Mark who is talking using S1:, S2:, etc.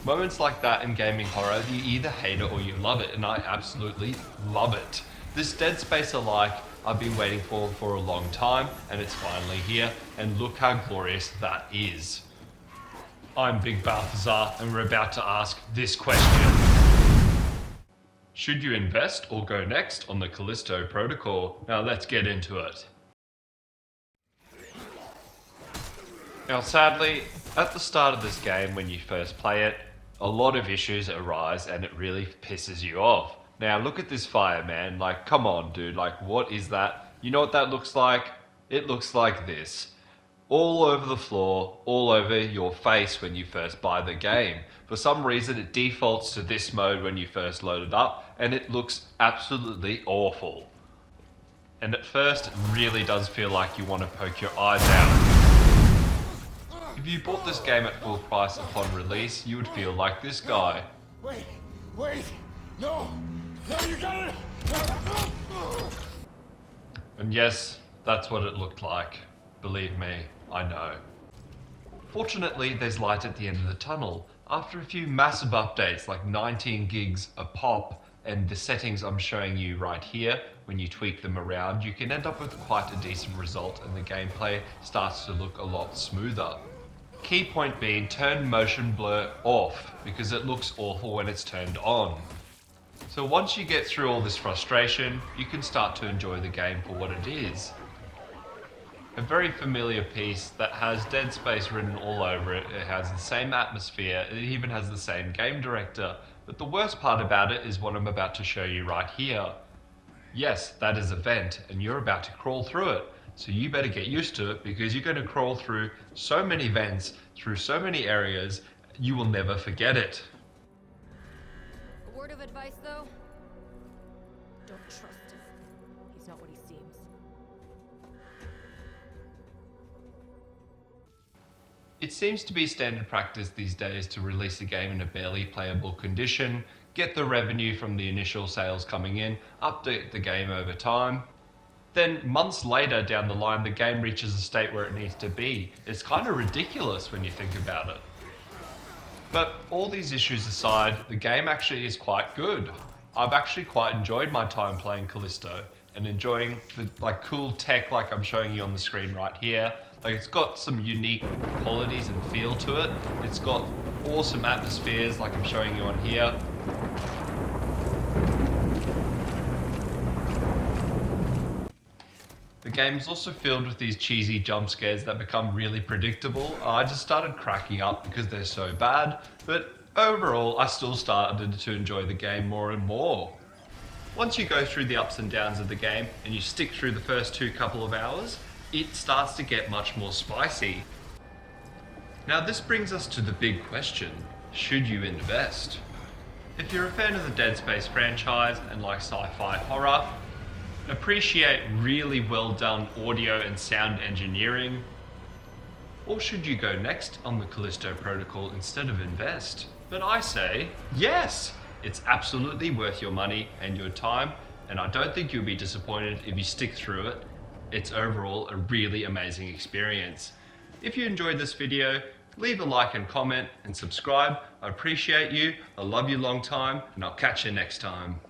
S1: Moments like that in gaming horror, you either hate it or you love it, and I absolutely love it. This Dead Space alike, I've been waiting for a long time, and it's finally here, and look how glorious that is. I'm Big Balthazar, and we're about to ask this question. Should you invest or go next on the Callisto Protocol? Now let's get into it. Now sadly, at the start of this game when you first play it, a lot of issues arise and it really pisses you off. Now look at this fire, man, like come on dude, like what is that? You know what that looks like? It looks like this. All over the floor, all over your face when you first buy the game. For some reason it defaults to this mode when you first load it up and it looks absolutely awful. And at first it really does feel like you want to poke your eyes out. If you bought this game at full price upon release, you would feel like this guy.
S2: Wait, no, you got it!
S1: And yes, that's what it looked like. Believe me, I know. Fortunately, there's light at the end of the tunnel. After a few massive updates, like 19 gigs a pop, and the settings I'm showing you right here, when you tweak them around, you can end up with quite a decent result and the gameplay starts to look a lot smoother. Key point being, turn motion blur off because it looks awful when it's turned on. So once you get through all this frustration, you can start to enjoy the game for what it is. A very familiar piece that has Dead Space written all over it. It has the same atmosphere, it even has the same game director. But the worst part about it is what I'm about to show you right here. Yes, that is a vent and you're about to crawl through it. So you better get used to it because you're going to crawl through so many vents, through so many areas, you will never forget it.
S3: A word of advice though, don't trust him. He's not what he seems.
S1: It seems to be standard practice these days to release a game in a barely playable condition, get the revenue from the initial sales coming in, update the game over time. Then months later down the line, the game reaches a state where it needs to be. It's kind of ridiculous when you think about it. But all these issues aside, the game actually is quite good. I've actually quite enjoyed my time playing Callisto and enjoying the cool tech like I'm showing you on the screen right here. Like it's got some unique qualities and feel to it. It's got awesome atmospheres like I'm showing you on here. The game is also filled with these cheesy jump scares that become really predictable. I just started cracking up because they're so bad, but overall I still started to enjoy the game more and more. Once you go through the ups and downs of the game and you stick through the first couple of hours, it starts to get much more spicy. Now this brings us to the big question, should you invest? If you're a fan of the Dead Space franchise and like sci-fi horror, appreciate really well done audio and sound engineering, or should you go next on the Callisto Protocol instead of invest? But I say, yes! It's absolutely worth your money and your time, and I don't think you'll be disappointed if you stick through it. It's overall a really amazing experience. If you enjoyed this video, leave a like and comment and subscribe. I appreciate you, I love you long time, and I'll catch you next time.